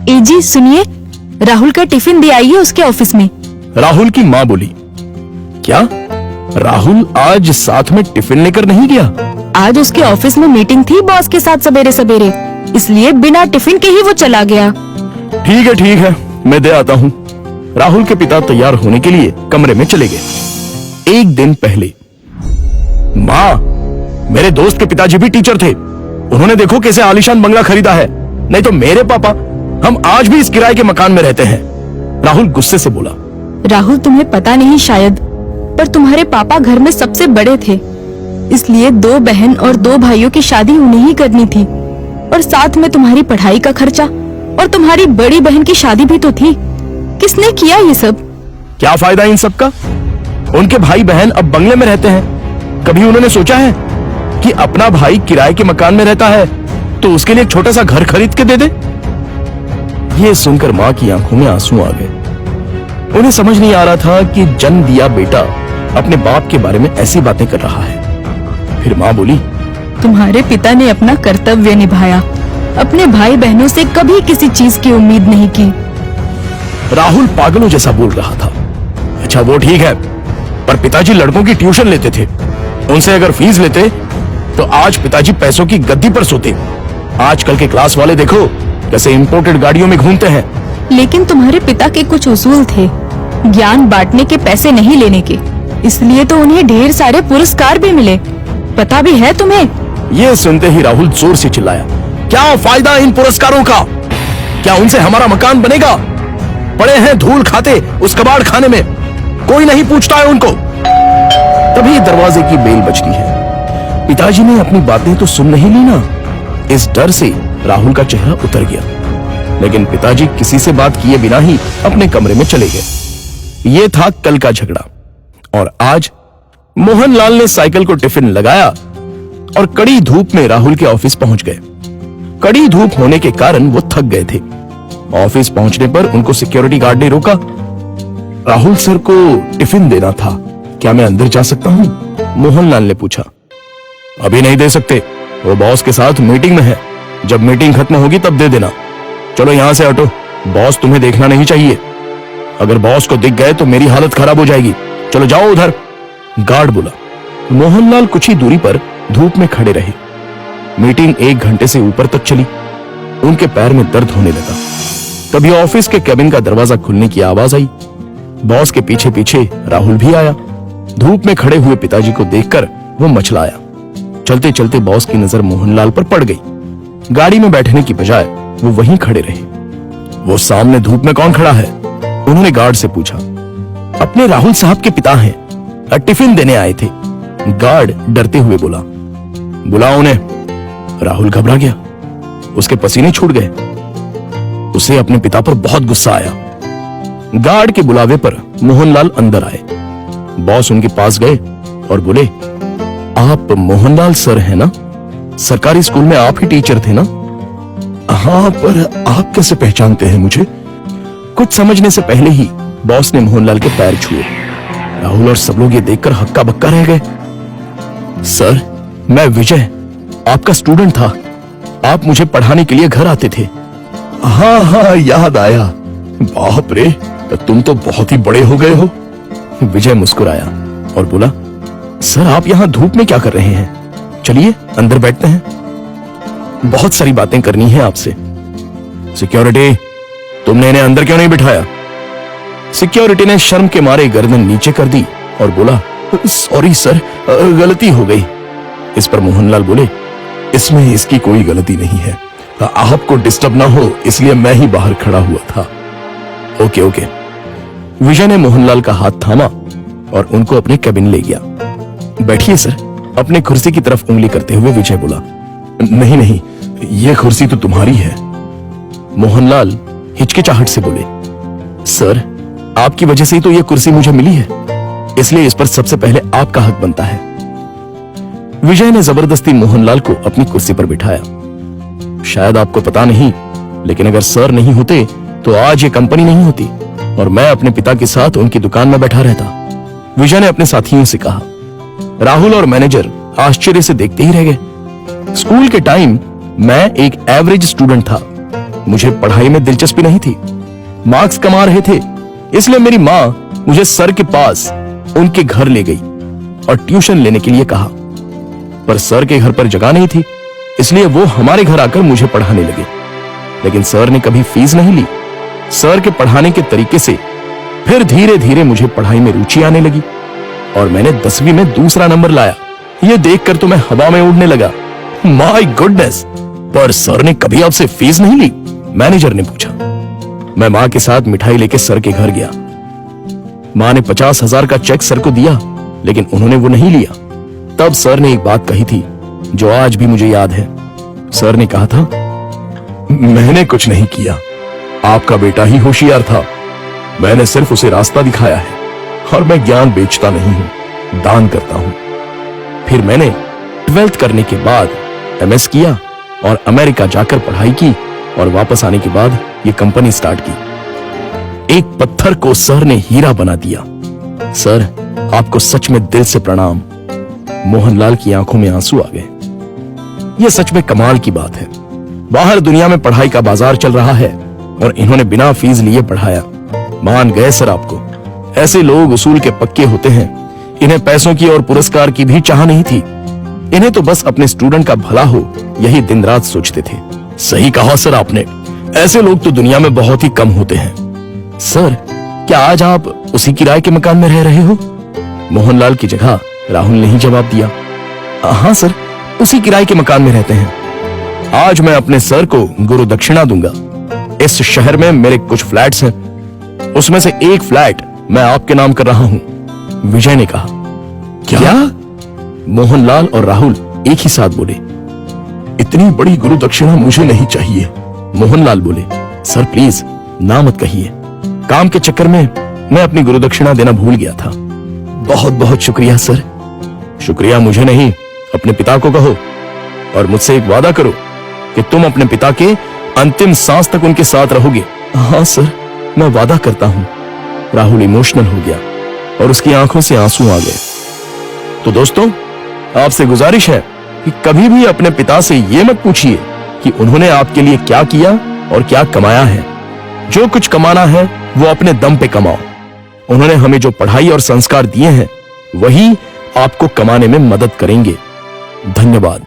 जी सुनिए, राहुल का टिफिन दे आइए उसके ऑफिस में। राहुल की माँ बोली, क्या राहुल आज साथ में टिफिन लेकर नहीं गया? आज उसके ऑफिस में मीटिंग थी बॉस के साथ सवेरे सवेरे, इसलिए बिना टिफिन के ही वो चला गया। ठीक है, मैं दे आता हूँ। राहुल के पिता तैयार होने के लिए कमरे में चले गए। एक दिन पहले, माँ, मेरे दोस्त के पिताजी भी टीचर थे। उन्होंने देखो कैसे आलीशान बंगला खरीदा है। नहीं तो मेरे पापा, हम आज भी इस किराए के मकान में रहते हैं। राहुल गुस्से से बोला। राहुल, तुम्हें पता नहीं शायद, पर तुम्हारे पापा घर में सबसे बड़े थे, इसलिए 2 बहन और 2 भाइयों की शादी उन्हें ही करनी थी, और साथ में तुम्हारी पढ़ाई का खर्चा, और तुम्हारी बड़ी बहन की शादी भी तो थी। किसने किया ये सब? क्या फायदा इन सब का? उनके भाई बहन अब बंगले में रहते हैं। कभी उन्होंने सोचा है कि अपना भाई किराए के मकान में रहता है तो उसके लिए एक छोटा सा घर खरीद के दे दे? ये सुनकर माँ की आंखों में आंसू आ गए। उन्हें समझ नहीं आ रहा था कि जन्म दिया बेटा अपने बाप के बारे में ऐसी बातें कर रहा है। फिर माँ बोली, तुम्हारे पिता ने अपना कर्तव्य निभाया, अपने भाई बहनों से कभी किसी चीज की उम्मीद नहीं की। राहुल पागलों जैसा बोल रहा था। अच्छा वो ठीक है, पर पिताजी लड़कों की ट्यूशन लेते थे। उनसे अगर फीस लेते तो आज पिताजी पैसों की गद्दी पर सोते। आजकल के क्लास वाले देखो कैसे इंपोर्टेड गाड़ियों में घूमते हैं। लेकिन तुम्हारे पिता के कुछ उसूल थे, ज्ञान बांटने के, पैसे नहीं लेने के, इसलिए तो उन्हें ढेर सारे पुरस्कार भी मिले। पता भी है तुम्हें? ये सुनते ही राहुल जोर से चिल्लाया, क्या फायदा इन पुरस्कारों का? क्या उनसे हमारा मकान बनेगा? पड़े हैं धूल खाते उस कबाड़ खाने में, कोई नहीं पूछता है उनको। तभी दरवाजे की बेल बजती है। पिताजी ने अपनी बातें तो सुन नहीं ली ना। इस डर से राहुल का चेहरा उतर गया, लेकिन पिताजी किसी से बात किए बिना ही अपने कमरे में चले गए। ये था कल का झगड़ा, और आज मोहनलाल ने साइकिल को टिफिन लगाया और कड़ी धूप में राहुल के ऑफिस पहुंच गए। कड़ी धूप होने के कारण वो थक गए थे। ऑफिस पहुंचने पर उनको सिक्योरिटी गार्ड ने रोका। राहुल सर को टिफिन देना था, क्या मैं अंदर जा सकता हूं? मोहनलाल ने पूछा। अभी नहीं दे सकते, वो बॉस के साथ मीटिंग में है। जब मीटिंग खत्म होगी तब दे देना। चलो यहां से हटो, बॉस तुम्हें देखना नहीं चाहिए। अगर बॉस को दिख गए तो मेरी हालत खराब हो जाएगी। चलो जाओ उधर, गार्ड बोला। मोहनलाल कुछ ही दूरी पर धूप में खड़े रहे। मीटिंग 1 घंटे से ऊपर तक चली। उनके पैर में दर्द होने लगा। तभी ऑफिस के केबिन का दरवाजा खुलने की आवाज आई। बॉस के पीछे पीछे राहुल भी आया। धूप में खड़े हुए पिताजी को देखकर वो मचलाया। चलते चलते बॉस की नजर मोहनलाल पर पड़ गई। गाड़ी में बैठने की बजाय वो वहीं खड़े रहे। वो सामने धूप में कौन खड़ा है? उन्होंने गार्ड से पूछा। अपने राहुल साहब के पिता हैं, टिफिन देने आए थे। गार्ड डरते हुए बोला। बुलाओ उन्हें। राहुल घबरा गया, उसके पसीने छूट गए। उसे अपने पिता पर बहुत गुस्सा आया। गार्ड के बुलावे पर मोहनलाल अंदर आए। बॉस उनके पास गए और बोले, आप मोहनलाल सर हैं ना? सरकारी स्कूल में आप ही टीचर थे ना? हाँ, पर आप कैसे पहचानते हैं मुझे? कुछ समझने से पहले ही बॉस ने मोहनलाल के पैर छुए। राहुल और सब लोग ये देखकर हक्का बक्का रह गए। सर, मैं विजय, आपका स्टूडेंट था। आप मुझे पढ़ाने के लिए घर आते थे। हाँ, याद आया। बाप रे, तुम तो बहुत ही बड़े हो गए हो। विजय मुस्कुराया और बोला, सर आप यहाँ धूप में क्या कर रहे हैं? चलिए अंदर बैठते हैं, बहुत सारी बातें करनी है आपसे। सिक्योरिटी, तुमने इन्हें अंदर क्यों नहीं बिठाया? सिक्योरिटी ने शर्म के मारे गर्दन नीचे कर दी और बोला, सॉरी सर, गलती हो गई। इस पर मोहनलाल बोले, इसमें इसकी कोई गलती नहीं है, आपको डिस्टर्ब ना हो इसलिए मैं ही बाहर खड़ा हुआ था। ओके। विजय ने मोहनलाल का हाथ थामा और उनको अपने कैबिन ले गया। बैठिए सर, अपने कुर्सी की तरफ उंगली करते हुए विजय बोला। नहीं, ये कुर्सी तो तुम्हारी है। मोहनलाल हिचकिचाहट से बोले, सर आपकी वजह से ही तो ये कुर्सी मुझे मिली है, इसलिए इस पर सबसे पहले आपका हक बनता है। विजय ने जबरदस्ती मोहनलाल को अपनी कुर्सी पर बिठाया। शायद आपको पता नहीं, लेकिन अगर सर नहीं होते तो आज ये कंपनी नहीं होती और मैं अपने पिता के साथ उनकी दुकान में बैठा रहता। विजय ने अपने साथियों से कहा। राहुल और मैनेजर आश्चर्य से देखते ही रह गए। स्कूल के टाइम मैं एक एवरेज स्टूडेंट था, मुझे पढ़ाई में दिलचस्पी नहीं थी। मार्क्स कमा रहे थे, इसलिए मेरी माँ मुझे सर के पास उनके घर ले गई और ट्यूशन लेने के लिए कहा। पर सर के घर पर जगह नहीं थी, इसलिए वो हमारे घर आकर मुझे पढ़ाने लगे। लेकिन सर ने कभी फीस नहीं ली। सर के पढ़ाने के तरीके से फिर धीरे धीरे मुझे पढ़ाई में रुचि आने लगी और मैंने 10वीं में दूसरा नंबर लाया। ये देखकर तो मैं हवा में उड़ने लगा। My goodness! पर सर ने कभी आपसे फीस नहीं ली? मैनेजर ने पूछा। मैं मां के साथ मिठाई लेके सर के घर गया। मां ने 50,000 का चेक सर को दिया, लेकिन उन्होंने वो नहीं लिया। तब सर ने एक बात कही थी जो आज भी मुझे याद है। सर ने कहा था, मैंने कुछ नहीं किया, आपका बेटा ही होशियार था। मैंने सिर्फ उसे रास्ता दिखाया है और मैं ज्ञान बेचता नहीं हूं, दान करता हूं। फिर मैंने 12th करने के बाद MS किया और अमेरिका जाकर पढ़ाई की और वापस आने के बाद ये कंपनी स्टार्ट की। एक पत्थर को सर ने हीरा बना दिया। सर, आपको सच में दिल से प्रणाम। मोहनलाल की आंखों में आंसू आ गए। यह सच में कमाल की बात है। बाहर दुनिया में पढ़ाई का बाजार चल रहा है और इन्होंने बिना फीस लिए पढ़ाया। मान गए सर आपको। ऐसे लोग उसूल के पक्के होते हैं। इन्हें पैसों की और पुरस्कार की भी चाह नहीं थी। इन्हें तो बस अपने स्टूडेंट का भला हो, यही दिन रात सोचते थे। सही कहा सर आपने। ऐसे लोग तो दुनिया में बहुत ही कम होते हैं। सर, क्या आज आप उसी किराए के मकान में रह रहे हो? मोहनलाल की जगह राहुल ने ही जवाब दिया। हाँ सर, उसी किराए के मकान में रहते हैं। आज मैं अपने सर को गुरु दक्षिणा दूंगा। इस शहर में मेरे कुछ फ्लैट्स हैं, उसमें से एक फ्लैट मैं आपके नाम कर रहा हूं। विजय ने कहा। क्या? मोहनलाल और राहुल एक ही साथ बोले। इतनी बड़ी गुरु दक्षिणा मुझे नहीं चाहिए। मोहनलाल बोले, सर प्लीज ना मत कहिए। काम के चक्कर में मैं अपनी गुरु दक्षिणा देना भूल गया था। बहुत बहुत शुक्रिया सर। शुक्रिया मुझे नहीं, अपने पिता को कहो और मुझसे एक वादा करो कि तुम अपने पिता के अंतिम सांस तक उनके साथ रहोगे। हाँ सर, मैं वादा करता हूं। राहुल इमोशनल हो गया और उसकी आंखों से आंसू आ गए। तो दोस्तों, आपसे गुजारिश है कि कभी भी अपने पिता से यह मत पूछिए कि उन्होंने आपके लिए क्या किया और क्या कमाया है। जो कुछ कमाना है वो अपने दम पे कमाओ। उन्होंने हमें जो पढ़ाई और संस्कार दिए हैं वही आपको कमाने में मदद करेंगे। धन्यवाद।